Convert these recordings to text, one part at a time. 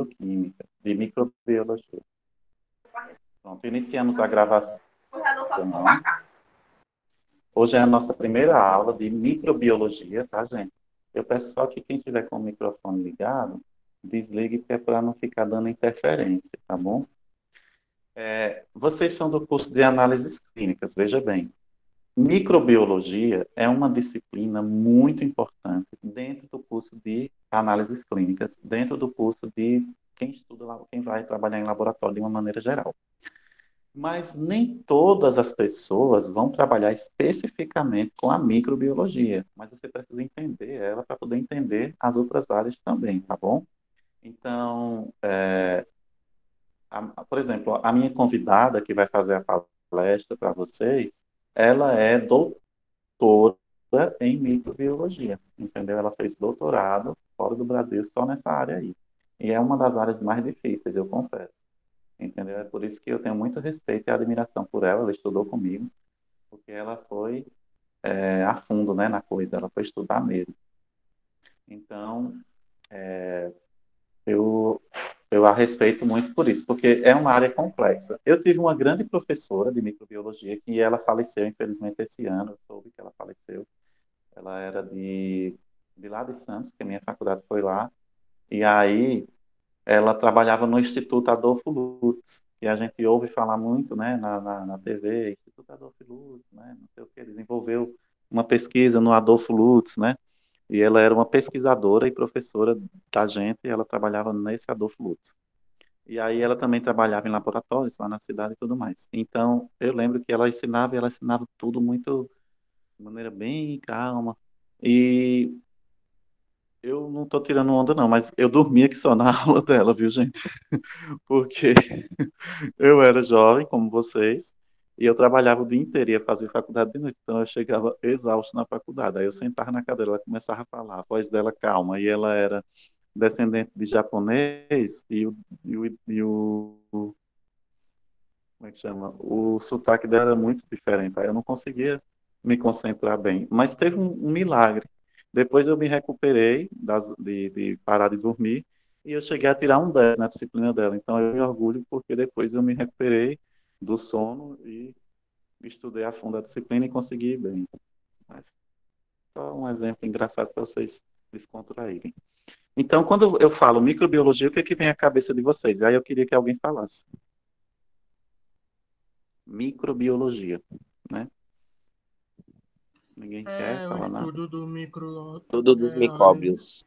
bioquímica, de microbiologia. Pronto, iniciamos a gravação. Hoje é a nossa primeira aula de microbiologia, tá, gente? Eu peço só que quem tiver com o microfone ligado, desligue, que é para não ficar dando interferência, tá bom? Vocês são do curso de análises clínicas, veja bem. Microbiologia é uma disciplina muito importante dentro do curso de análises clínicas, dentro do curso de quem estuda, quem vai trabalhar em laboratório de uma maneira geral. Mas nem todas as pessoas vão trabalhar especificamente com a microbiologia, mas você precisa entender ela para poder entender as outras áreas também, tá bom? Então, por exemplo, a minha convidada que vai fazer a palestra para vocês, ela é doutora em microbiologia, entendeu? Ela fez doutorado fora do Brasil só nessa área aí. E é uma das áreas mais difíceis, eu confesso. Entendeu? É por isso que eu tenho muito respeito e admiração por ela. Ela estudou comigo, porque ela foi a fundo, né, na coisa. Ela foi estudar mesmo. Então, eu, eu a respeito muito por isso, porque é uma área complexa. Eu tive uma grande professora de microbiologia que ela faleceu, infelizmente, esse ano. Eu soube que ela faleceu. Ela era de lá de Santos, que a minha faculdade foi lá. E aí, ela trabalhava no Instituto Adolfo Lutz, que a gente ouve falar muito, né, na TV, Instituto Adolfo Lutz, né, não sei o que, desenvolveu uma pesquisa no Adolfo Lutz, né, e ela era uma pesquisadora e professora da gente, e ela trabalhava nesse Adolfo Lutz. E aí ela também trabalhava em laboratórios lá na cidade e tudo mais. Então, eu lembro que e ela ensinava tudo muito, de maneira bem calma, e eu não tô tirando onda não, mas eu dormia que só na aula dela, viu, gente? Porque eu era jovem, como vocês, e eu trabalhava o dia inteiro, ia fazer faculdade de noite, então eu chegava exausto na faculdade. Aí eu sentava na cadeira, ela começava a falar, a voz dela calma, e ela era descendente de japonês, como é que chama? O sotaque dela era muito diferente, aí eu não conseguia me concentrar bem. Mas teve um milagre. Depois eu me recuperei de parar de dormir, e eu cheguei a tirar um 10 na disciplina dela. Então eu me orgulho porque depois eu me recuperei do sono e estudei a fundo a disciplina e consegui ir bem. Mas só um exemplo engraçado para vocês descontraírem. Então, quando eu falo microbiologia, o que é que vem à cabeça de vocês? Aí eu queria que alguém falasse. Microbiologia, né? Ninguém quer É o falar nada? estudo do micro. Tudo dos micróbios.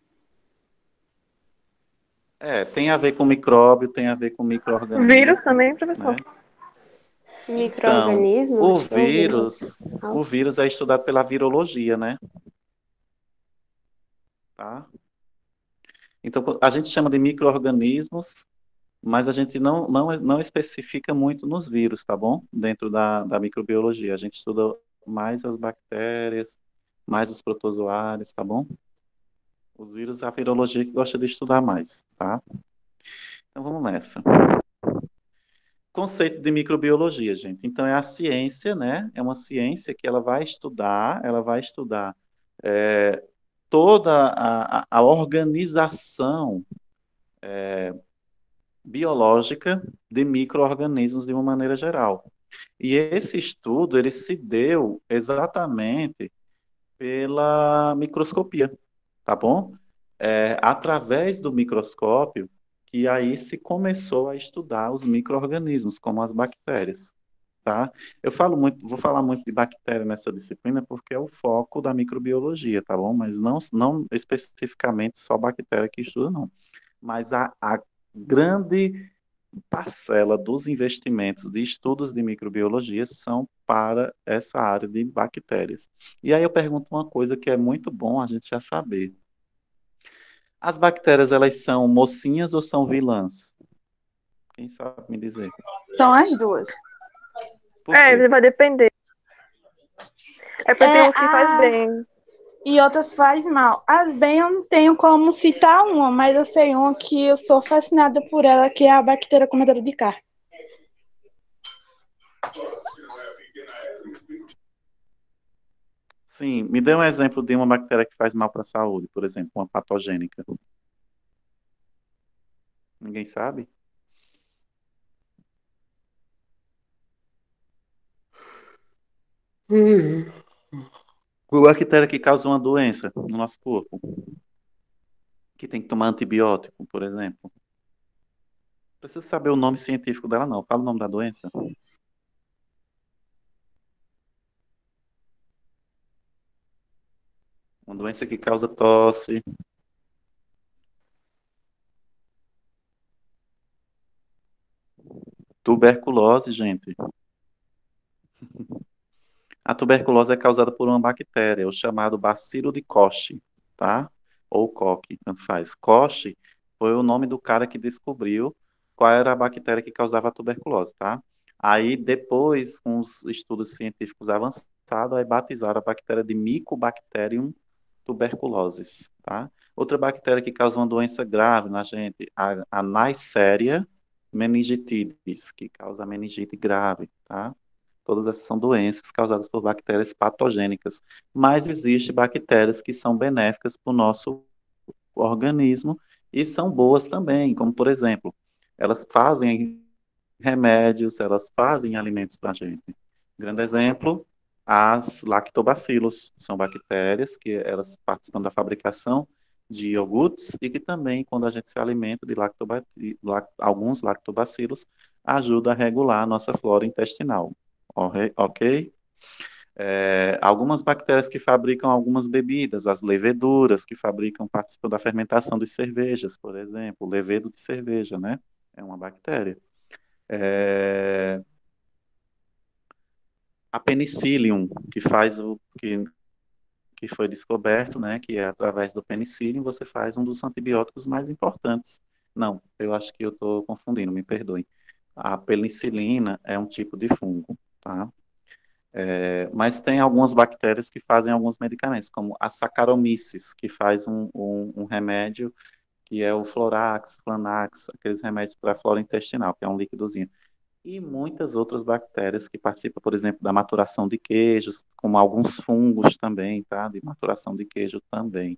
Tem a ver com micróbio, tem a ver com Vírus micro-organismos, também, professor. né? Então, Micro-organismos, organismos. o vírus é estudado pela virologia, né? Tá? Então, a gente chama de micro-organismos, mas a gente não especifica muito nos vírus, tá bom? Dentro da microbiologia. A gente estuda mais as bactérias, mais os protozoários, tá bom? Os vírus, a virologia que gosta de estudar mais, tá? Então, vamos nessa. Conceito de microbiologia, gente. Então, é a ciência, né? É uma ciência que ela vai estudar é, toda a organização biológica de micro-organismos de uma maneira geral. E esse estudo, ele se deu exatamente pela microscopia, tá bom? Através do microscópio, que aí se começou a estudar os micro-organismos, como as bactérias, tá? Vou falar muito de bactéria nessa disciplina porque é o foco da microbiologia, tá bom? Mas não especificamente só bactéria que estuda, não. Mas a grande parcela dos investimentos de estudos de microbiologia são para essa área de bactérias. E aí eu pergunto uma coisa que é muito bom a gente já saber. As bactérias, elas são mocinhas ou são vilãs? Quem sabe me dizer? São as duas. Por quê? Vai depender. É porque tem uns que faz bem. E outras faz mal. As bem eu não tenho como citar uma, mas eu sei uma que eu sou fascinada por ela, que é a bactéria comedora de carne. Sim, me dê um exemplo de uma bactéria que faz mal para a saúde, por exemplo, uma patogênica. Ninguém sabe? Qual bactéria que causa uma doença no nosso corpo? Que tem que tomar antibiótico, por exemplo. Não precisa saber o nome científico dela, não. Fala o nome da doença. Uma doença que causa tosse. Tuberculose, gente. A tuberculose é causada por uma bactéria, o chamado bacilo de Koch, tá? Ou Koch, tanto faz. Koch foi o nome do cara que descobriu qual era a bactéria que causava a tuberculose, tá? Aí depois, com os estudos científicos avançados, aí batizaram a bactéria de Mycobacterium tuberculosis, tá? Outra bactéria que causa uma doença grave na gente, a Neisseria meningitidis, que causa meningite grave, tá? Todas essas são doenças causadas por bactérias patogênicas, mas existem bactérias que são benéficas para o nosso organismo e são boas também, como por exemplo, elas fazem remédios, elas fazem alimentos para a gente. Grande exemplo, as lactobacilos, são bactérias que elas participam da fabricação de iogurtes e que também, quando a gente se alimenta de alguns lactobacilos, ajuda a regular a nossa flora intestinal. Ok? Algumas bactérias que fabricam algumas bebidas, as leveduras que fabricam, participam da fermentação de cervejas, por exemplo, levedo de cerveja, né? É uma bactéria. É, a penicillium, que foi descoberto, né, que é através do penicillium você faz um dos antibióticos mais importantes. Não, eu acho que eu estou confundindo, me perdoem. A penicilina é um tipo de fungo, tá? Mas tem algumas bactérias que fazem alguns medicamentos, como a Saccharomyces, que faz um remédio que é o Florax, Flanax, aqueles remédios para a flora intestinal, que é um líquidozinho. E muitas outras bactérias que participam, por exemplo, da maturação de queijos, como alguns fungos também, tá? De maturação de queijo também.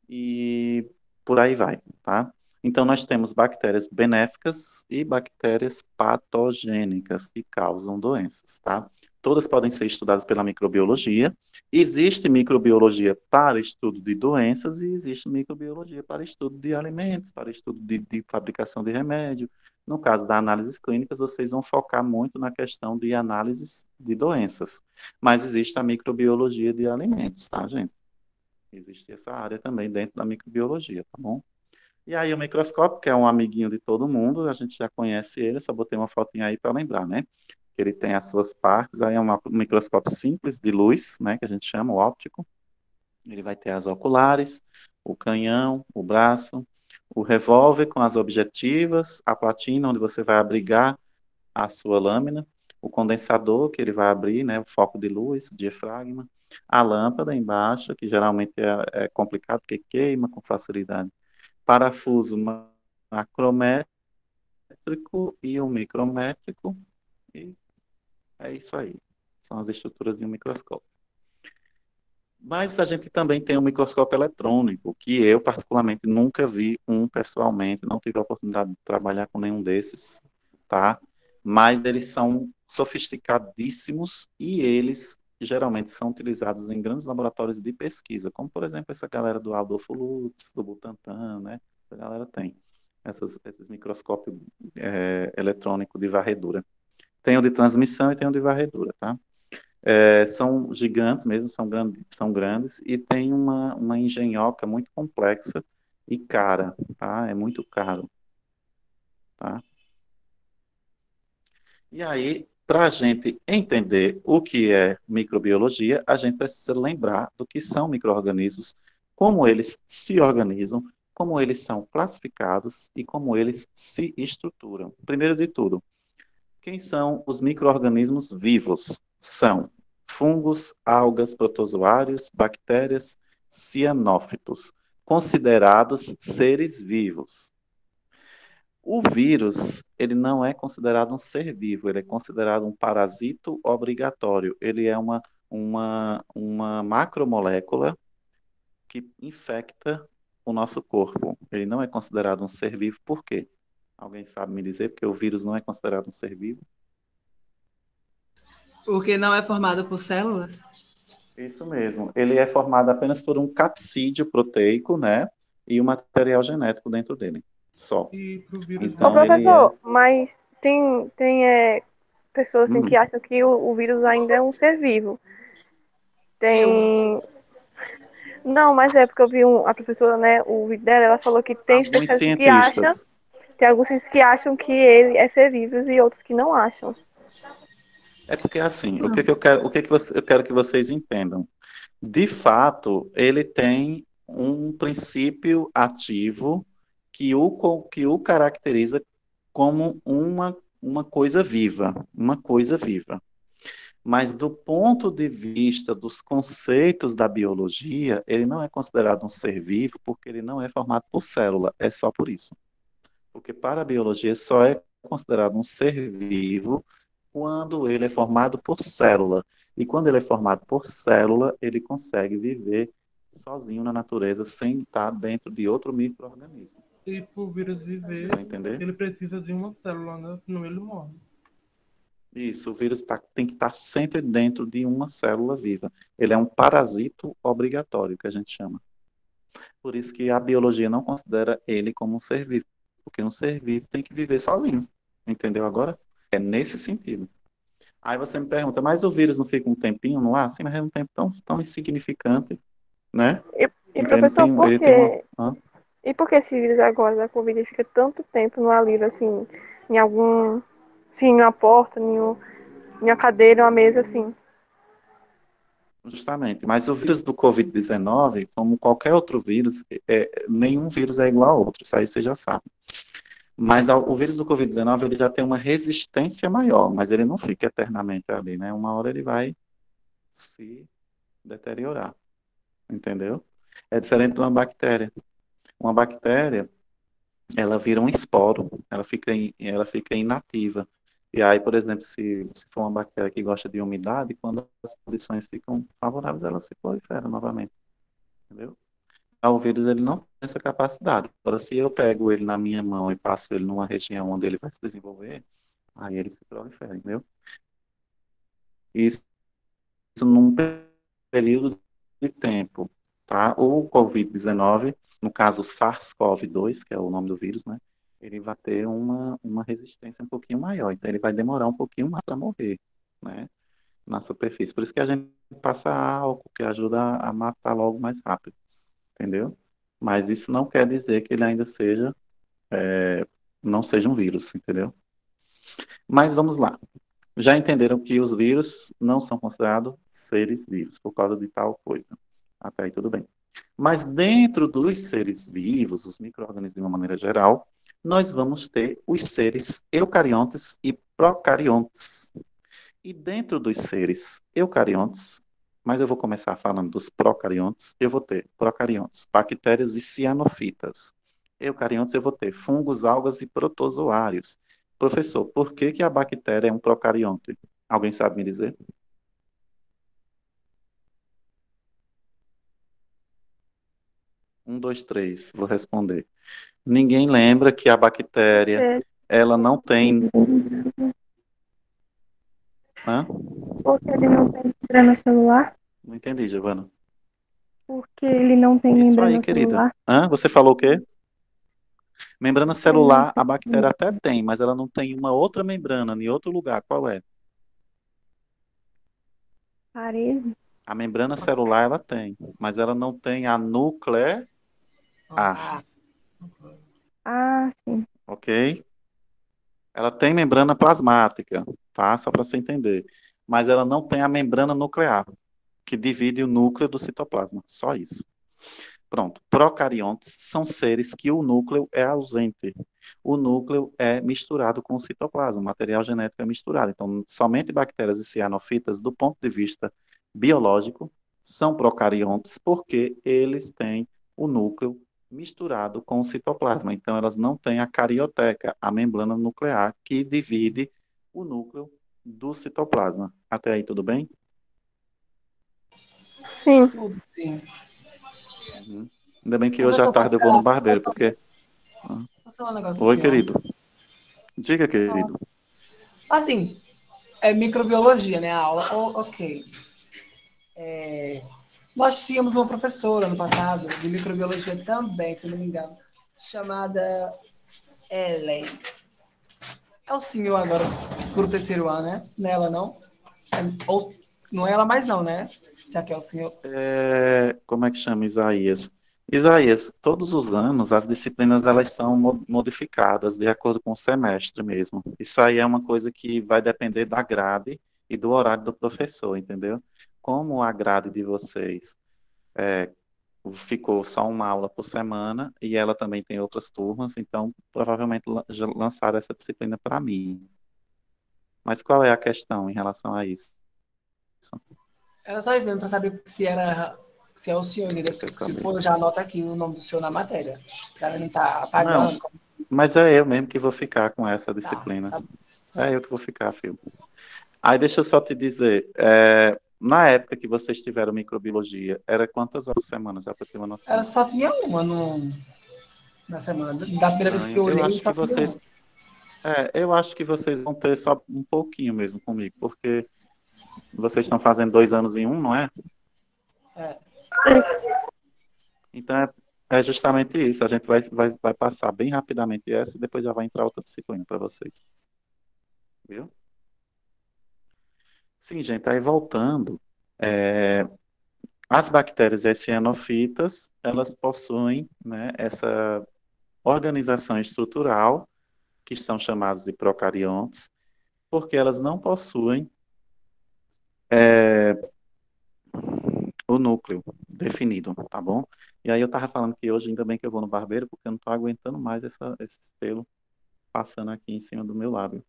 E por aí vai, tá? Então, nós temos bactérias benéficas e bactérias patogênicas que causam doenças, tá? Todas podem ser estudadas pela microbiologia. Existe microbiologia para estudo de doenças e existe microbiologia para estudo de alimentos, para estudo de fabricação de remédio. No caso das análises clínicas, vocês vão focar muito na questão de análises de doenças. Mas existe a microbiologia de alimentos, tá, gente? Existe essa área também dentro da microbiologia, tá bom? E aí o microscópio, que é um amiguinho de todo mundo, a gente já conhece ele, só botei uma fotinha aí para lembrar, né? Que ele tem as suas partes, aí é um microscópio simples de luz, né, que a gente chama o óptico. Ele vai ter as oculares, o canhão, o braço, o revólver com as objetivas, a platina onde você vai abrigar a sua lâmina, o condensador que ele vai abrir, né, o foco de luz, o diafragma, a lâmpada embaixo, que geralmente é complicado porque queima com facilidade, parafuso macrométrico e o micrométrico, e é isso aí. São as estruturas de um microscópio. Mas a gente também tem um microscópio eletrônico, que eu particularmente nunca vi um pessoalmente, não tive a oportunidade de trabalhar com nenhum desses, tá? Mas eles são sofisticadíssimos e eles geralmente são utilizados em grandes laboratórios de pesquisa, como por exemplo essa galera do Adolfo Lutz, do Butantan, né? Essa galera tem esses microscópios eletrônicos de varredura. Tem o de transmissão e tem o de varredura, tá? São gigantes mesmo, são grandes e tem uma engenhoca muito complexa e cara, tá? É muito caro, tá? E aí, para a gente entender o que é microbiologia, a gente precisa lembrar do que são micro-organismos, como eles se organizam, como eles são classificados e como eles se estruturam. Primeiro de tudo, quem são os micro-organismos vivos? São fungos, algas, protozoários, bactérias, cianófitos, considerados seres vivos. O vírus, ele não é considerado um ser vivo, ele é considerado um parasito obrigatório. Ele é uma macromolécula que infecta o nosso corpo. Ele não é considerado um ser vivo, por quê? Alguém sabe me dizer? Porque o vírus não é considerado um ser vivo? Porque não é formado por células? Isso mesmo. Ele é formado apenas por um capsídeo proteico, né? E o material genético dentro dele. Só. E pro vírus Ô, Então não. ele é. professor, mas tem pessoas assim, que Hum, acham que o vírus ainda é um ser vivo. Eu. Tem. Não, mas é porque eu vi a professora, né, o vídeo dela, ela falou que tem alguns especialistas que acham, cientistas. tem alguns cientistas que acham que ele é ser vivo e outros que não acham. É porque assim, o Não. que que eu quero, eu quero que vocês entendam. De fato, ele tem um princípio ativo que o caracteriza como uma coisa viva, uma coisa viva. Mas do ponto de vista dos conceitos da biologia, ele não é considerado um ser vivo porque ele não é formado por célula. É só por isso. Porque para a biologia só é considerado um ser vivo quando ele é formado por célula. E quando ele é formado por célula, ele consegue viver sozinho na natureza sem estar dentro de outro micro-organismo. E pro vírus Deu viver, para entender? ele precisa de uma célula, né? Senão ele morre. Isso, o vírus tem que estar sempre dentro de uma célula viva. Ele é um parasito obrigatório, que a gente chama. Por isso que a biologia não considera ele como um ser vivo, porque um ser vivo tem que viver sozinho. Entendeu agora? É nesse sentido. Aí você me pergunta, mas o vírus não fica um tempinho no ar? Sim, mas é um tempo tão insignificante, né? E Então professor, ele tem uma. Hã? e por que esse vírus agora da Covid fica tanto tempo no ar livre, assim, em algum, sim, em uma porta, em uma cadeira, uma mesa, assim? Justamente. Mas o vírus do Covid-19, como qualquer outro vírus, nenhum vírus é igual ao outro, isso aí você já sabe. Mas o vírus do Covid-19 ele já tem uma resistência maior, mas ele não fica eternamente ali, né? Uma hora ele vai se deteriorar, entendeu? É diferente de uma bactéria. Uma bactéria, ela vira um esporo, ela fica inativa. E aí, por exemplo, se for uma bactéria que gosta de umidade, quando as condições ficam favoráveis, ela se prolifera novamente, entendeu? O vírus ele não tem essa capacidade. Agora, se eu pego ele na minha mão e passo ele numa região onde ele vai se desenvolver, aí ele se prolifera, entendeu? Isso num período de tempo, tá? O Covid-19, no caso SARS-CoV-2, que é o nome do vírus, né? Ele vai ter uma resistência um pouquinho maior, então ele vai demorar um pouquinho mais para morrer, né? Na superfície. Por isso que a gente passa álcool, que ajuda a matar logo mais rápido, entendeu? Mas isso não quer dizer que ele ainda seja, não seja um vírus, entendeu? Mas vamos lá. Já entenderam que os vírus não são considerados seres vivos por causa de tal coisa. Até aí tudo bem. Mas dentro dos seres vivos, os micro-organismos de uma maneira geral, nós vamos ter os seres eucariontes e procariontes. E dentro dos seres eucariontes, mas eu vou começar falando dos procariontes, eu vou ter procariontes, bactérias e cianofitas. Eucariontes eu vou ter fungos, algas e protozoários. Professor, por que que a bactéria é um procarionte? Alguém sabe me dizer? Um, dois, três, vou responder. Ninguém lembra que a bactéria, É, ela não tem... Hã? porque ele não tem membrana celular? Não entendi, Giovana. Porque ele não tem Isso aí, membrana querida. celular? Hã? Você falou o quê? Membrana Porque ele não celular, a tem bactéria até tem, mas ela não tem uma outra membrana em outro lugar. Qual é? parede? A membrana celular ela tem, mas ela não tem a nuclear, Ah, Ah, sim. ok? Ela tem membrana plasmática, tá? Só para você entender. Mas ela não tem a membrana nuclear, que divide o núcleo do citoplasma. Só isso. Pronto. Procariontes são seres que o núcleo é ausente. O núcleo é misturado com o citoplasma, o material genético é misturado. Então, somente bactérias e cianofitas, do ponto de vista biológico, são procariontes porque eles têm o núcleo misturado com o citoplasma. Então, elas não têm a carioteca, a membrana nuclear, que divide o núcleo do citoplasma. Até aí, tudo bem? Sim. tudo sim. Uhum. Ainda bem que hoje à Professor, tarde eu vou no barbeiro, porque... posso falar um negócio Oi, assim, ó. querido. Diga, querido. Assim, é microbiologia, né? A aula. Ok. Nós tínhamos uma professora no passado, de microbiologia também, se não me engano, chamada Ellen. É o senhor agora pro terceiro ano, né? Não é ela, não? Ou não é ela mais, não, né? Já que é o senhor. Como é que chama Isaías? Isaías, todos os anos as disciplinas elas são modificadas de acordo com o semestre mesmo. Isso aí é uma coisa que vai depender da grade e do horário do professor, entendeu? Como a grade de vocês ficou só uma aula por semana e ela também tem outras turmas, então provavelmente já lançaram essa disciplina para mim. Mas qual é a questão em relação a isso? Era só isso mesmo, para saber se é o senhor, entendeu? Você quer Se saber? for, já anota aqui o nome do senhor na matéria. Para não estar Não, apagando. mas é eu mesmo que vou ficar com essa Tá, disciplina. tá. É eu que vou ficar, filho. Aí deixa eu só te dizer, na época que vocês tiveram microbiologia, era quantas horas por semana, já para ter uma Ela noção? só tinha uma na semana. Da primeira vez que Estranho. eu olhei, só tinha uma. Eu acho que vocês vão ter só um pouquinho mesmo comigo, porque vocês estão fazendo 2 anos em um, não é? É. Então é justamente isso. A gente vai passar bem rapidamente essa e depois já vai entrar outra disciplina para vocês. Viu? Sim, gente, aí voltando, é, as bactérias e cianofitas, elas possuem, né, essa organização estrutural, que são chamadas de procariontes, porque elas não possuem o núcleo definido, tá bom? E aí eu tava falando que hoje, ainda bem que eu vou no barbeiro, porque eu não tô aguentando mais esse pelo passando aqui em cima do meu lábio.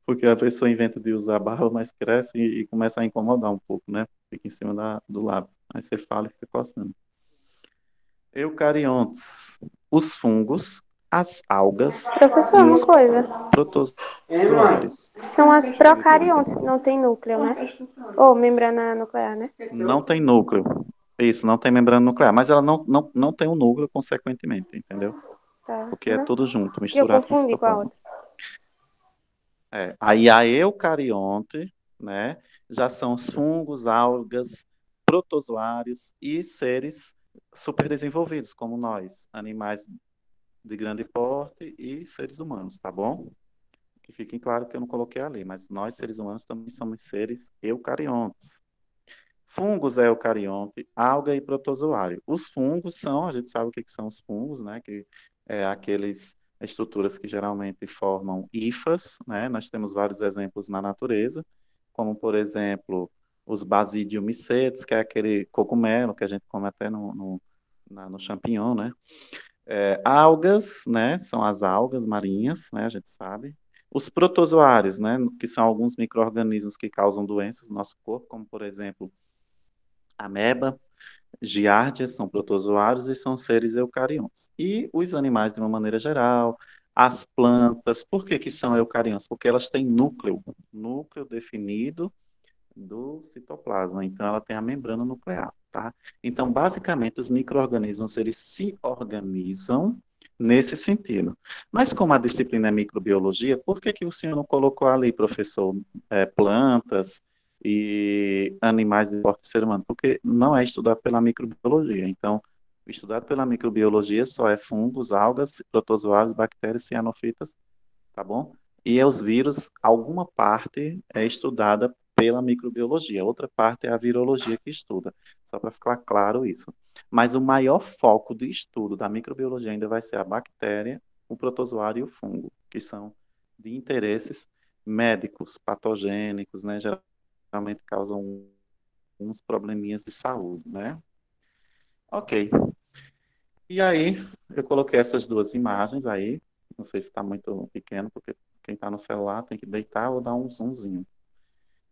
Porque a pessoa inventa de usar barba, mas cresce e começa a incomodar um pouco, né? Fica em cima do lábio. Aí você fala e fica coçando. Eucariontes, os fungos, as algas Professor, e uma os coisa. protozoários. São as Diga, querido. procariontes, não tem núcleo, né? Ou membrana nuclear, né? Não tem núcleo. Isso, não tem membrana nuclear. Mas ela não tem um núcleo, consequentemente, entendeu? Tá. Porque é Uhum. tudo junto, E eu misturado com o confundi com a citoplasma. outra. Aí a eucarionte, né, já são os fungos, algas, protozoários e seres superdesenvolvidos, como nós, animais de grande porte e seres humanos, tá bom? Que fiquem claro que eu não coloquei ali, mas nós, seres humanos, também somos seres eucariontes. Fungos é eucarionte, alga e protozoário. Os fungos são, a gente sabe o que são os fungos, né? Que é aqueles estruturas que geralmente formam hifas, né? Nós temos vários exemplos na natureza, como por exemplo os Basidium micetus, que é aquele cogumelo que a gente come até no champignon, né? Algas, né? São as algas marinhas, né? A gente sabe. Os protozoários, né? Que são alguns micro-organismos que causam doenças no nosso corpo, como por exemplo ameba, giardias, são protozoários e são seres eucariontes. E os animais, de uma maneira geral, as plantas, por que que são eucariontes? Porque elas têm núcleo definido do citoplasma, então ela tem a membrana nuclear, tá? Então, basicamente, os micro-organismos, eles se organizam nesse sentido. Mas como a disciplina é microbiologia, por que que o senhor não colocou ali, professor, plantas e animais de porte ser humano? Porque não é estudado pela microbiologia. Então, estudado pela microbiologia só é fungos, algas, protozoários, bactérias, cianofitas, tá bom? E os vírus, alguma parte é estudada pela microbiologia, outra parte é a virologia que estuda, só para ficar claro isso. Mas o maior foco de estudo da microbiologia ainda vai ser a bactéria, o protozoário e o fungo, que são de interesses médicos, patogênicos, né? Geralmente causam uns probleminhas de saúde, né? Ok. E aí, eu coloquei essas duas imagens aí, não sei se está muito pequeno, porque quem está no celular tem que deitar ou dar um zoomzinho.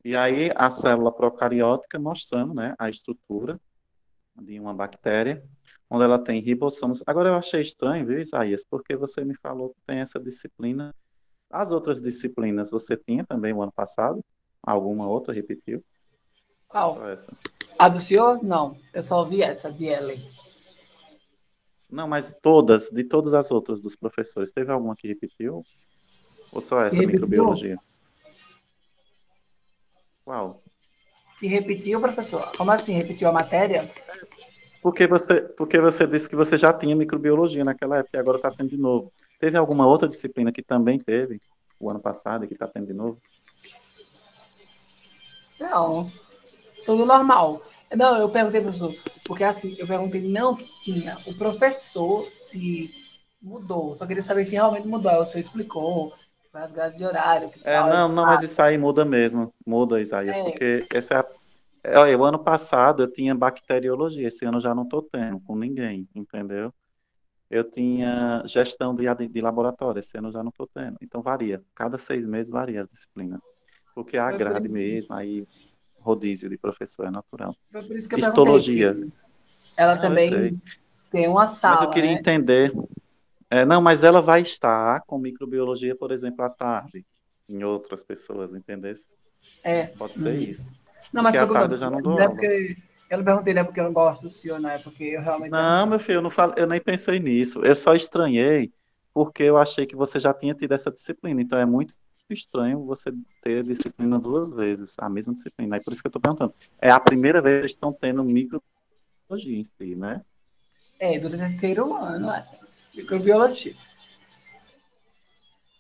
E aí, a célula procariótica mostrando, né, a estrutura de uma bactéria, onde ela tem ribossomos. Agora, eu achei estranho, viu, Isaías, porque você me falou que tem essa disciplina. As outras disciplinas você tinha também o ano passado? Alguma outra repetiu? Qual? Só essa. A do senhor? Não. Eu só ouvi essa, de Ellen. Não, mas todas, de todas as outras dos professores, teve alguma que repetiu? Ou só Que essa, repetiu? microbiologia? Qual? Que repetiu, professor? Como assim? Repetiu a matéria? Porque você disse que você já tinha microbiologia naquela época e agora está tendo de novo. Teve alguma outra disciplina que também teve o ano passado e que está tendo de novo? Não, tudo normal. Não, eu perguntei, professor, porque assim, eu perguntei não que tinha. O professor se mudou. Só queria saber se realmente mudou. Aí o senhor explicou, foi as grades de horário, que tal. Eu Não, disse, não, mas isso aí muda mesmo. Muda, Isaías, é, porque essa é a. Olha, o ano passado eu tinha bacteriologia, esse ano eu já não estou tendo com ninguém, entendeu? Eu tinha gestão de laboratório, esse ano eu já não estou tendo. Então varia. Cada 6 meses varia as disciplinas. Porque a foi, por grade isso, mesmo, aí rodízio de professor é natural. foi por isso que eu perguntei, Histologia. porque ela Não, eu sei. também tem uma Mas eu sala, queria né? entender. Não, mas ela vai estar com microbiologia, por exemplo, à tarde, em outras pessoas, entendeu? É. Pode ser isso. Não, mas Porque à foi o que eu tarde eu tô já não falando. dou Não é aula. porque. Eu não perguntei, não é porque eu não gosto do senhor, não é porque eu realmente Não, perguntei. meu filho, eu nem pensei nisso. Eu só estranhei porque eu achei que você já tinha tido essa disciplina. Então é muito estranho você ter a disciplina 2 vezes, a mesma disciplina. Aí por isso que eu estou perguntando. É a primeira vez que eles estão tendo microbiologia em si, né? É, do terceiro ano, é. Microbiologia.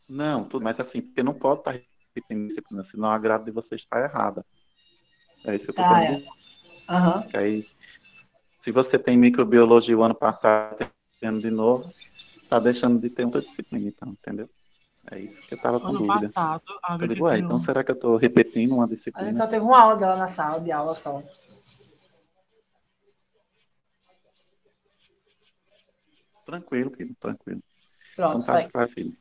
Não, tudo, mas assim, porque não pode estar repetindo disciplina, senão a grade de você está errada. É isso que eu estou Ah, querendo é. dizer. Aham. Que aí, se você tem microbiologia o ano passado, tendo de novo, está deixando de ter outra disciplina, então, entendeu? É isso que eu estava com Ano dúvida. passado, Eu digo, acredito que então não. será que eu estou repetindo uma A gente disciplina? só teve uma aula dela na sala de aula só. Tranquilo, filho, tranquilo. Pronto, Então só tá isso. esclarecido.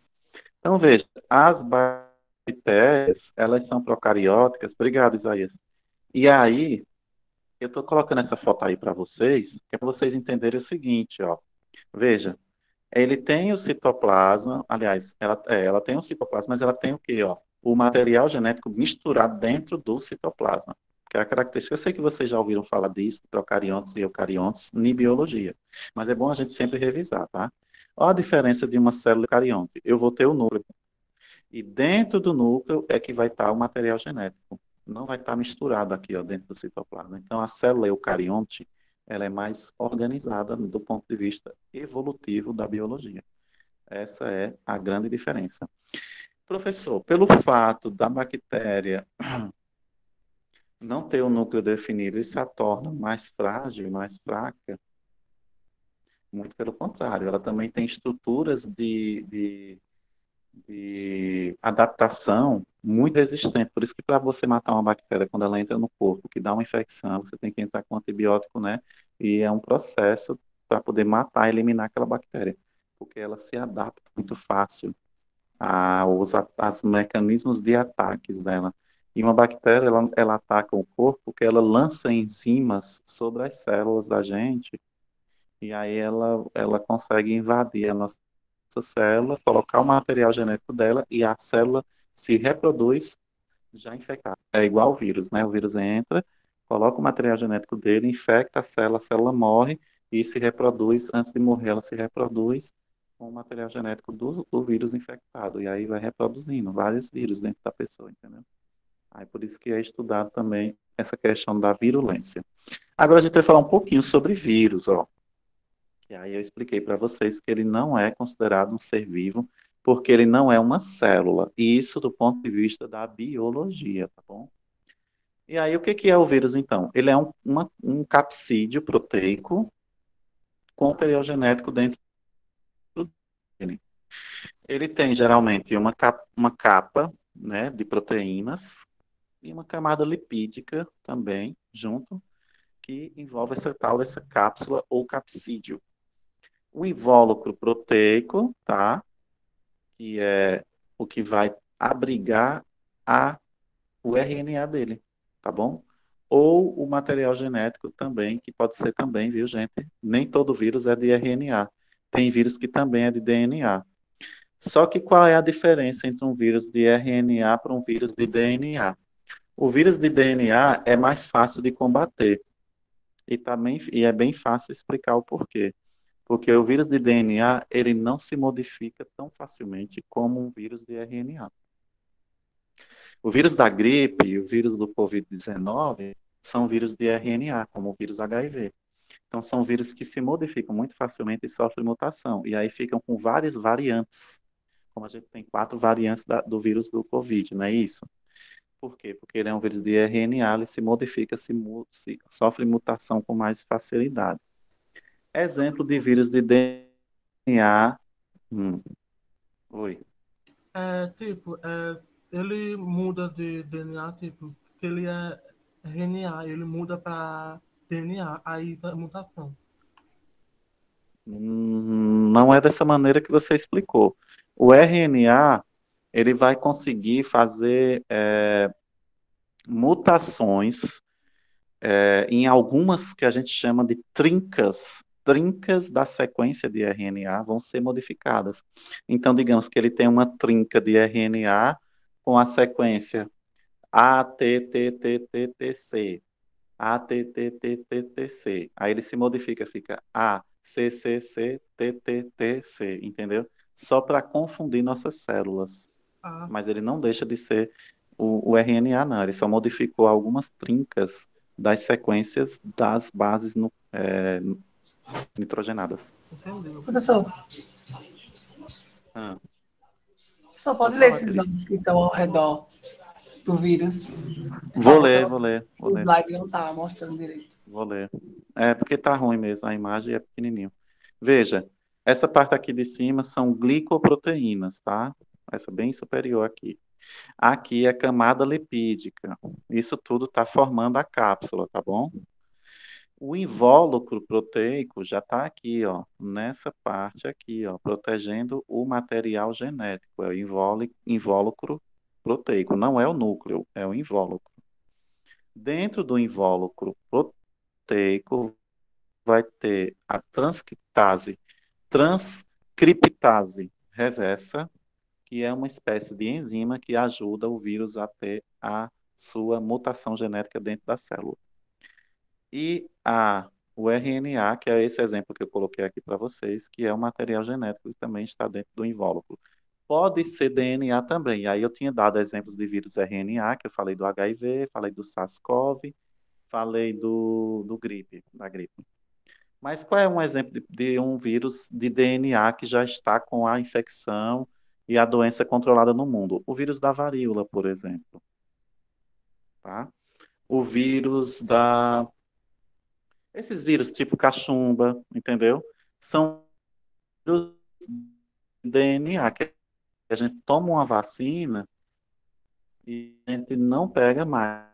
Então veja, as bactérias, elas são procarióticas. Obrigado, Isaías. E aí, eu estou colocando essa foto aí para vocês, que é para vocês entenderem o seguinte, ó. Veja, ele tem o citoplasma, aliás, ela tem o citoplasma, mas ela tem o quê, ó? O material genético misturado dentro do citoplasma, que é a característica. Eu sei que vocês já ouviram falar disso, procariontes e eucariontes, em biologia, mas é bom a gente sempre revisar, tá? Olha a diferença de uma célula eucarionte. Eu vou ter o núcleo, e dentro do núcleo é que vai estar o material genético. Não vai estar misturado aqui, ó, dentro do citoplasma. Então, a célula eucarionte, ela é mais organizada do ponto de vista evolutivo da biologia. Essa é a grande diferença. Professor, pelo fato da bactéria não ter o núcleo definido, isso a torna mais frágil, mais fraca? Muito pelo contrário, ela também tem estruturas de adaptação muito resistente. Por isso que para você matar uma bactéria quando ela entra no corpo, que dá uma infecção, você tem que entrar com antibiótico, né? E é um processo para poder matar, eliminar aquela bactéria, porque ela se adapta muito fácil aos mecanismos de ataques dela. E uma bactéria, ela ataca o corpo porque ela lança enzimas sobre as células da gente, e aí ela consegue invadir a nossa célula, colocar o material genético dela e a célula se reproduz já infectada. É igual o vírus, né? O vírus entra, coloca o material genético dele, infecta a célula morre e se reproduz, antes de morrer, ela se reproduz com o material genético do vírus infectado. E aí vai reproduzindo vários vírus dentro da pessoa, entendeu? Aí por isso que é estudado também essa questão da virulência. Agora a gente vai falar um pouquinho sobre vírus, ó. E aí eu expliquei para vocês que ele não é considerado um ser vivo, porque ele não é uma célula. E isso do ponto de vista da biologia, tá bom? E aí o que que é o vírus, então? Ele é um capsídeo proteico com material genético dentro dele. Ele tem geralmente uma capa, né, de proteínas e uma camada lipídica também, junto, que envolve essa tal dessa cápsula ou capsídeo. O invólucro proteico, tá? Que é o que vai abrigar a, o RNA dele, tá bom? Ou o material genético também, que pode ser também, viu, gente? Nem todo vírus é de RNA. Tem vírus que também é de DNA. Só que qual é a diferença entre um vírus de RNA para um vírus de DNA? O vírus de DNA é mais fácil de combater. E é bem fácil explicar o porquê. Porque o vírus de DNA, ele não se modifica tão facilmente como um vírus de RNA. O vírus da gripe e o vírus do Covid-19 são vírus de RNA, como o vírus HIV. Então, são vírus que se modificam muito facilmente e sofrem mutação. E aí ficam com várias variantes. Como a gente tem 4 variantes do vírus do Covid, não é isso? Por quê? Porque ele é um vírus de RNA, ele se modifica, sofre mutação com mais facilidade. Exemplo de vírus de DNA. Oi. Ele muda de DNA, se ele é RNA, ele muda para DNA, aí dá mutação. Não é dessa maneira que você explicou. O RNA, ele vai conseguir fazer mutações em algumas que a gente chama de trincas. Trincas da sequência de RNA vão ser modificadas. Então, digamos que ele tem uma trinca de RNA com a sequência ATTTTTC. ATTTTTC. Aí ele se modifica, fica ACCCTTTC, entendeu? Só para confundir nossas células. Ah, Mas ele não deixa de ser o RNA, não. Ele só modificou algumas trincas das sequências das bases nitrogenadas. entendeu. Professor, Ah, só pode pode ler falar, esses querido. nomes que estão ao redor do vírus. Por Vou favor, ler, vou ler, vou o ler, slide não está mostrando direito. vou ler. É porque tá ruim mesmo, a imagem é pequenininho. Veja, essa parte aqui de cima são glicoproteínas, tá? Essa bem superior aqui. Aqui é camada lipídica. Isso tudo está formando a cápsula, tá bom? O invólucro proteico já está aqui, ó, nessa parte aqui, ó, protegendo o material genético. É o invólucro proteico, não é o núcleo, é o invólucro. Dentro do invólucro proteico vai ter a transcriptase reversa, que é uma espécie de enzima que ajuda o vírus a ter a sua mutação genética dentro da célula. E o RNA, que é esse exemplo que eu coloquei aqui para vocês, que é o material genético que também está dentro do invólucro. Pode ser DNA também. E aí eu tinha dado exemplos de vírus RNA, que eu falei do HIV, falei do SARS-CoV, falei da gripe. Mas qual é um exemplo de um vírus de DNA que já está com a infecção e a doença controlada no mundo? O vírus da varíola, por exemplo. Tá? O vírus da Esses vírus tipo cachumba, entendeu? São vírus de DNA que a gente toma uma vacina e a gente não pega mais,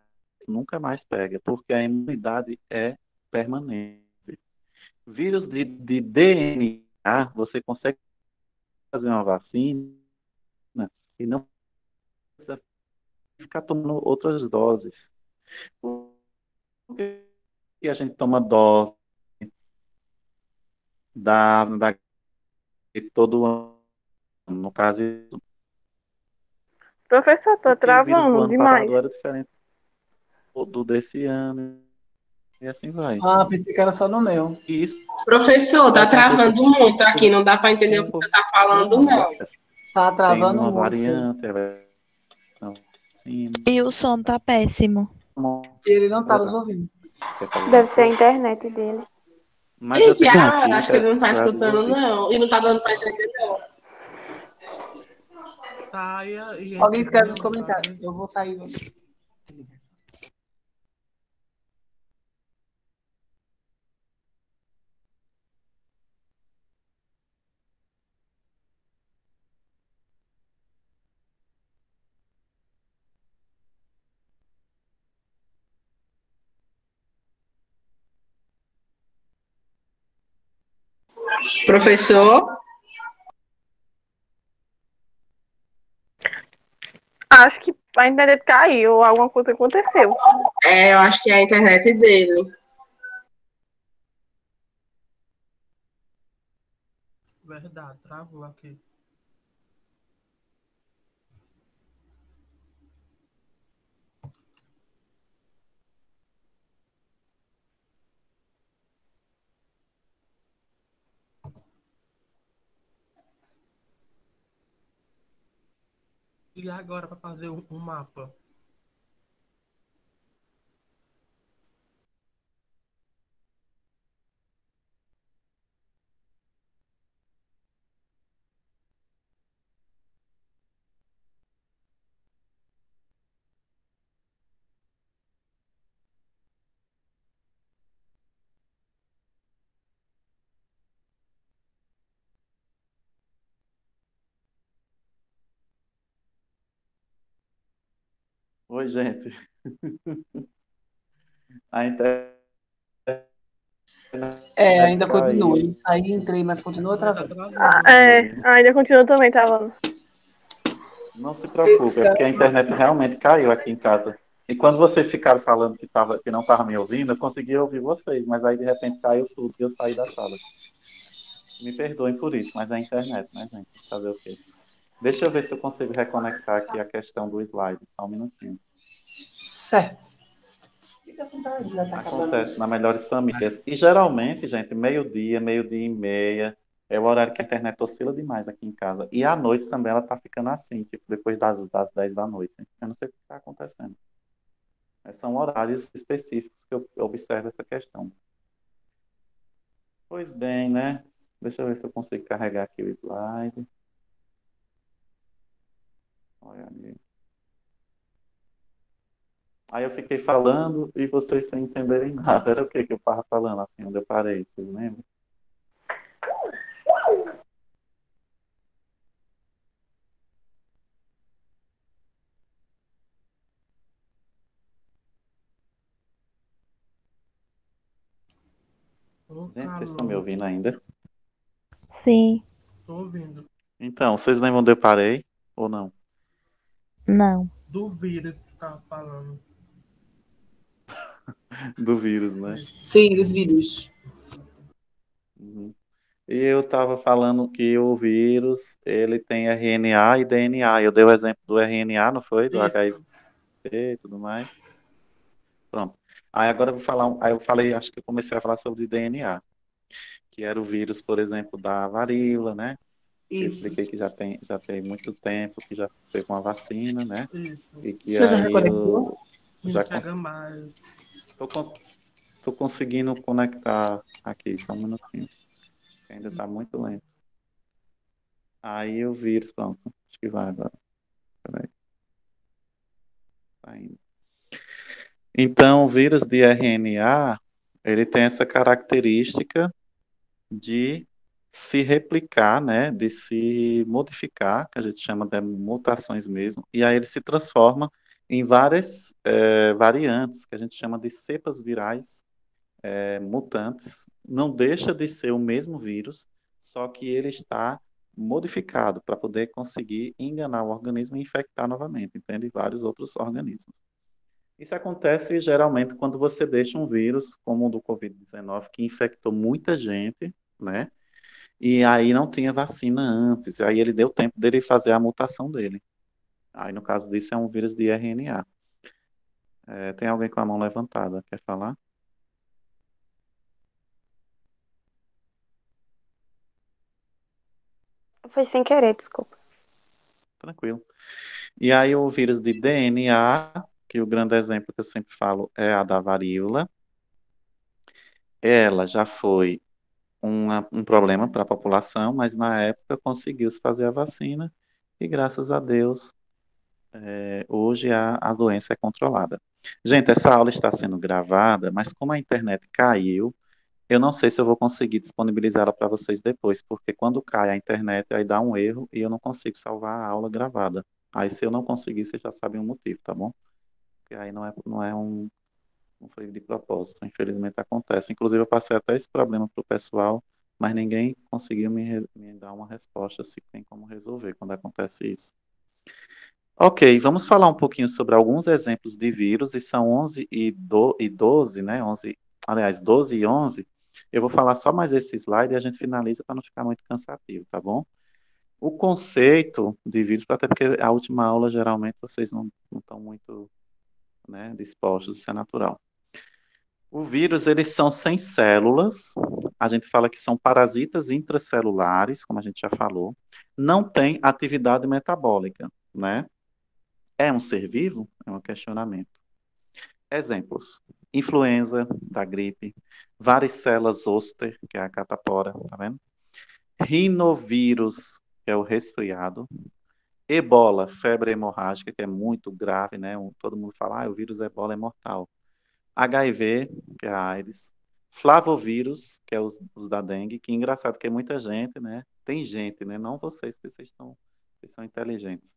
nunca mais pega, porque a imunidade é permanente. Vírus de DNA, você consegue fazer uma vacina e não precisa ficar tomando outras doses. Por que a gente toma dose da todo ano? No caso, Professor, tô porque o vírus do travando ano demais. passado era diferente do desse ano, e assim vai. Ah, pensei que era só no meu. E isso Professor, vai tá acontecer travando muito aqui, não dá para entender o que com você tá falando, não. Tá tem travando uma muito. variante, assim, E o som tá péssimo. E ele não tá nos ouvindo. quer falar alguma Deve ser a coisa? internet dele. Mas eu tenho aqui Acho que ele não tá para escutando, desouvir. não. E não tá dando para entender, não. Saia e Alguém entre escreve nos no comentários. slide. Eu vou sair. Professor? Acho que a internet caiu ou alguma coisa aconteceu. Eu acho que é a internet dele. Verdade, travou aqui. E agora para fazer um mapa? Oi, gente. A internet Ainda continua. caiu. Eu saí, entrei, mas continua Mas tá travando. travando. Ainda continua também, tá, Lana? Não se preocupe, é porque a internet realmente caiu aqui em casa. E quando vocês ficaram falando que não estava me ouvindo, eu consegui ouvir vocês, mas aí de repente caiu tudo e eu saí da sala. Me perdoem por isso, mas é a internet, né, gente? Fazer o quê? Deixa eu ver se eu consigo reconectar aqui a questão do slide. Só um minutinho. Certo. Fica à vontade, já tá acabando. Acontece na Melhores Famílias. E geralmente, gente, meio-dia e meia, é o horário que a internet oscila demais aqui em casa. E à noite também ela tá ficando assim, tipo, depois das 10 da noite. Eu não sei o que está acontecendo. Mas são horários específicos que eu observo essa questão. Pois bem, né? Deixa eu ver se eu consigo carregar aqui o slide. Olha ali. Aí eu fiquei falando e vocês sem entenderem nada. Era o que eu estava falando, assim, onde eu parei, vocês lembram? Ô, Gente, vocês estão me calor. ouvindo ainda? Sim, Tô ouvindo. Então, vocês lembram onde eu parei ou não? não. Do vírus que tu tava falando. Do vírus, né? Sim, dos vídeos. Uhum. E eu estava falando que o vírus, ele tem RNA e DNA. Eu dei o exemplo do RNA, não foi? Do HIV Isso. e tudo mais. Pronto. Aí agora eu vou falar, aí eu falei, acho que eu comecei a falar sobre DNA, que era o vírus, por exemplo, da varíola, né? Eu Isso. expliquei que já tem muito tempo que já teve uma vacina, né? Isso. E que Você já aí reconectou? eu Não já pega mais. tô, tô conseguindo conectar aqui, só um minutinho. Ainda está muito lento. Aí o vírus, pronto. Acho que vai agora. Peraí. Tá indo. Então, o vírus de RNA, ele tem essa característica de se replicar, né, de se modificar, que a gente chama de mutações mesmo, e aí ele se transforma em várias variantes, que a gente chama de cepas virais mutantes. Não deixa de ser o mesmo vírus, só que ele está modificado para poder conseguir enganar o organismo e infectar novamente, entende? Vários outros organismos. Isso acontece geralmente quando você deixa um vírus, como o do Covid-19, que infectou muita gente, né? E aí não tinha vacina antes, aí ele deu tempo dele fazer a mutação dele. Aí no caso disso é um vírus de RNA. Tem alguém com a mão levantada, quer falar? Foi sem querer, desculpa. Tranquilo. E aí o vírus de DNA, que o grande exemplo que eu sempre falo é a da varíola, ela já foi um problema para a população, mas na época conseguiu-se fazer a vacina e graças a Deus hoje a doença é controlada. Gente, essa aula está sendo gravada, mas como a internet caiu, eu não sei se eu vou conseguir disponibilizá-la para vocês depois, porque quando cai a internet, aí dá um erro e eu não consigo salvar a aula gravada. Aí, se eu não conseguir, vocês já sabem o motivo, tá bom? Porque aí não foi de propósito, infelizmente acontece. Inclusive, eu passei até esse problema para o pessoal, mas ninguém conseguiu me dar uma resposta se tem como resolver quando acontece isso. Ok, vamos falar um pouquinho sobre alguns exemplos de vírus, e são 11 e 12, né? 11, aliás, 12 e 11. Eu vou falar só mais esse slide e a gente finaliza para não ficar muito cansativo, tá bom? O conceito de vírus, até porque a última aula geralmente vocês não estão muito, né, dispostos, isso é natural. O vírus, eles são sem células, a gente fala que são parasitas intracelulares, como a gente já falou, não tem atividade metabólica, né? É um ser vivo? É um questionamento. Exemplos: influenza, da gripe, varicela zoster, que é a catapora, tá vendo? Rinovírus, que é o resfriado. Ebola, febre hemorrágica, que é muito grave, né? Todo mundo fala, o vírus Ebola é mortal. HIV, que é a AIDS. Flavovírus, que é os da dengue, que engraçado que é muita gente, né? Tem gente, né? Não vocês, que vocês são inteligentes.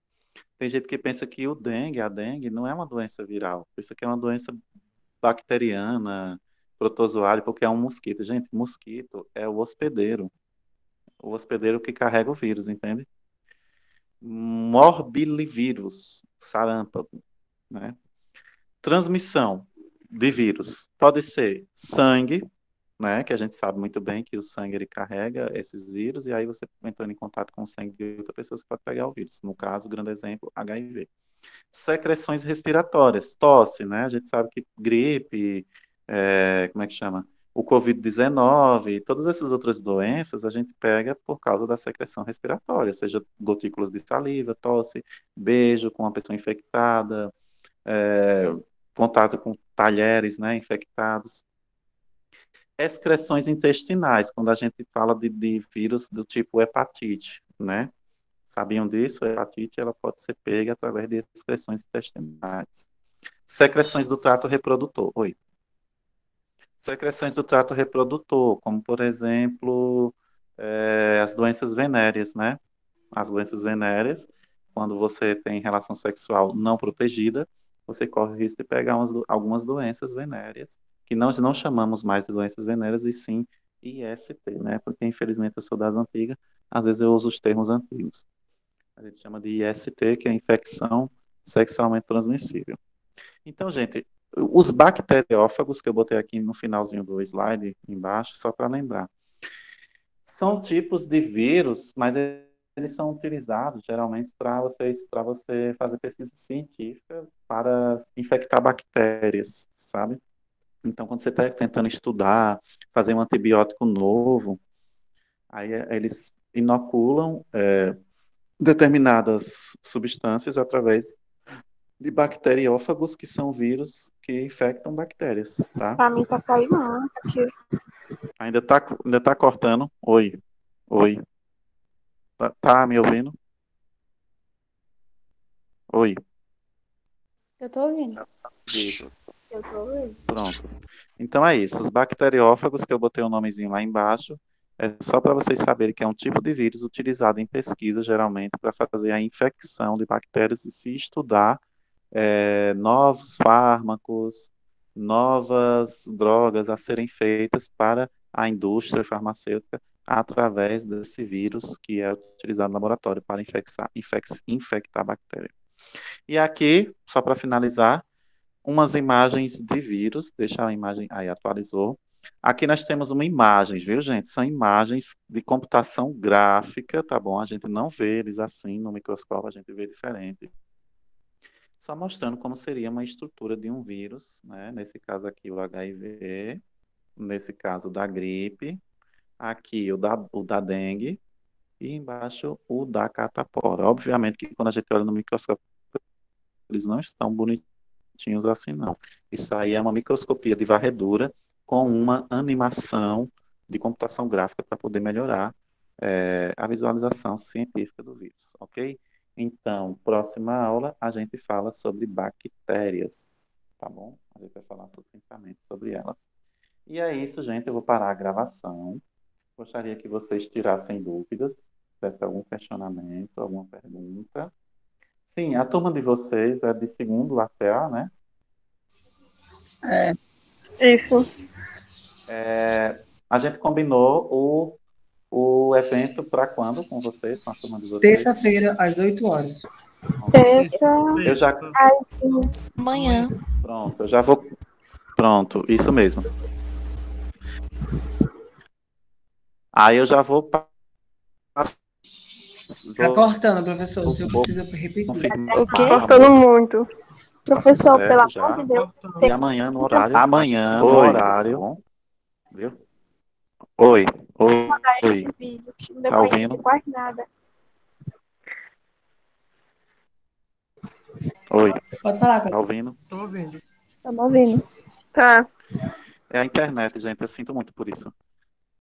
Tem gente que pensa que a dengue, não é uma doença viral. Pensa que é uma doença bacteriana, protozoária, porque é um mosquito. Gente, mosquito é o hospedeiro. O hospedeiro que carrega o vírus, entende? Morbilivírus, sarampo, né? Transmissão de vírus pode ser sangue, né? Que a gente sabe muito bem que o sangue ele carrega esses vírus, e aí você entrando em contato com o sangue de outra pessoa, você pode pegar o vírus. No caso, grande exemplo, HIV. Secreções respiratórias, tosse, né? A gente sabe que gripe, como é que chama? O Covid-19, todas essas outras doenças a gente pega por causa da secreção respiratória, seja gotículas de saliva, tosse, beijo com uma pessoa infectada, é, contato com talheres, né, infectados. Excreções intestinais, quando a gente fala de vírus do tipo hepatite, né? Sabiam disso? A hepatite ela pode ser pega através de excreções intestinais. Secreções do trato reprodutor. Oi. Secreções do trato reprodutor, como por exemplo, as doenças venéreas, né? As doenças venéreas, quando você tem relação sexual não protegida, você corre o risco de pegar algumas doenças venéreas, que nós não chamamos mais de doenças venéreas, e sim IST, né? Porque infelizmente eu sou das antigas, às vezes eu uso os termos antigos. A gente chama de IST, que é infecção sexualmente transmissível. Então, gente, os bacteriófagos, que eu botei aqui no finalzinho do slide, embaixo, só para lembrar, são tipos de vírus, mas eles são utilizados geralmente para você fazer pesquisa científica para infectar bactérias, sabe? Então, quando você está tentando estudar, fazer um antibiótico novo, aí eles inoculam determinadas substâncias através de bacteriófagos, que são vírus que infectam bactérias, tá? Pra mim tá caindo muito aqui. Ainda tá cortando. Oi. Oi. Tá me ouvindo? Oi. Eu tô ouvindo. Isso. Eu tô ouvindo. Pronto. Então é isso. Os bacteriófagos, que eu botei o nomezinho lá embaixo, é só para vocês saberem que é um tipo de vírus utilizado em pesquisa, geralmente, para fazer a infecção de bactérias e se estudar novos fármacos, novas drogas a serem feitas para a indústria farmacêutica através desse vírus que é utilizado no laboratório para infectar bactérias. E aqui, só para finalizar, umas imagens de vírus. Deixa a imagem aí, atualizou. Aqui nós temos uma imagem, viu, gente? São imagens de computação gráfica, tá bom? A gente não vê eles assim no microscópio, a gente vê diferente. Só mostrando como seria uma estrutura de um vírus, né? Nesse caso aqui o HIV, nesse caso da gripe, aqui o da dengue, e embaixo o da catapora. Obviamente que quando a gente olha no microscópio, eles não estão bonitinhos assim, não. Isso aí é uma microscopia de varredura com uma animação de computação gráfica para poder melhorar a visualização científica do vírus, ok? Então, próxima aula a gente fala sobre bactérias, tá bom? A gente vai falar sucintamente sobre elas. E é isso, gente. Eu vou parar a gravação. Gostaria que vocês tirassem dúvidas, tivesse algum questionamento, alguma pergunta. Sim, a turma de vocês é de segundo ACA, né? Isso. A gente combinou o evento para quando com vocês, com a turma de vocês? Terça-feira, às 8 horas. Terça. Eu já... Amanhã. Pronto, eu já vou... Pronto, isso mesmo. Aí eu já vou... Tá cortando, professor. O senhor precisa repetir. O quê? Cortando muito. Professor, certo, pelo já. amor de Deus. E amanhã no horário... Amanhã no Oi, horário. tá bom? Viu? Oi. Mandar Oi. esse vídeo que não deu Tá pra ouvindo? entender quase nada. Oi, Pode falar, tá cara. ouvindo? Tô ouvindo. Estamos ouvindo. Tá. É a internet, gente. Eu sinto muito por isso.